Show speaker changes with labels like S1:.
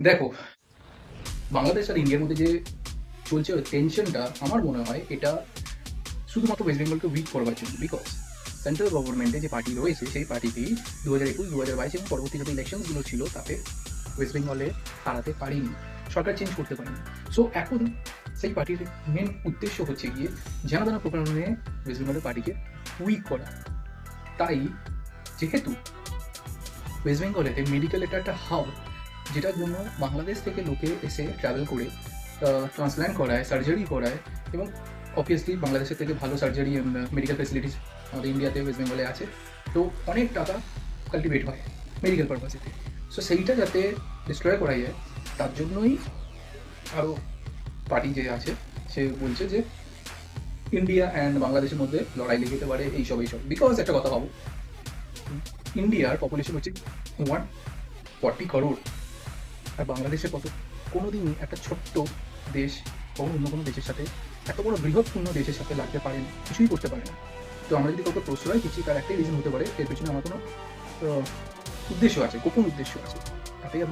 S1: দেখো, বাংলাদেশ আর ইন্ডিয়ার মধ্যে যে চলছে টেনশনটা, আমার মনে হয় এটা শুধুমাত্র ওয়েস্ট বেঙ্গলকে উইক করবার জন্য। বিকজ সেন্ট্রাল গভর্নমেন্টে যে পার্টি রয়েছে সেই পার্টিটি 2021, 2022 এবং পরবর্তী যত ইলেকশনসগুলো ছিল তাতে ওয়েস্ট বেঙ্গলে হারাতে পারিনি, সরকার চেঞ্জ করতে পারেনি। সো এখন সেই পার্টির মেন উদ্দেশ্য হচ্ছে গিয়ে যেন তেন প্রকারণে ওয়েস্ট বেঙ্গলের পার্টিকে উইক করা। তাই যেহেতু ওয়েস্ট বেঙ্গলেতে মেডিকেল এটা একটা হাব, যেটার জন্য বাংলাদেশ থেকে লোকে এসে ট্রাভেল করে ট্রান্সপ্ল্যান্ট করায়, সার্জারি করায়, এবং অবভিয়াসলি বাংলাদেশের থেকে ভালো সার্জারি মেডিকেল ফেসিলিটিস আমাদের ইন্ডিয়াতে ওয়েস্ট বেঙ্গলে আছে। তো অনেক টাকা কাল্টিভেট হয় মেডিকেল পারপাসেতে। সো সেইটা যাতে ডিস্ট্রয় করা যায়, তার জন্যই আরও পার্টি যে আছে সে বলছে যে ইন্ডিয়া অ্যান্ড বাংলাদেশের মধ্যে লড়াই লেগে যেতে পারে এইসব। বিকজ একটা কথা ভাবো, ইন্ডিয়ার পপুলেশন হচ্ছে 140 করোড়, আর বাংলাদেশে কত? কোনোদিনই একটা ছোট্ট দেশ অন্য কোনো দেশের সাথে, এত বড় বৃহৎপূর্ণ দেশের সাথে লাগতে পারে না, কিছুই করতে পারে না। তো আমরা যদি কাউকে প্রশ্রয় দিচ্ছি, তার একটাই রিজন হতে পারে এর পেছনে আমার কোনো উদ্দেশ্য আছে, গোপন উদ্দেশ্য আছে। তাতেই আপনার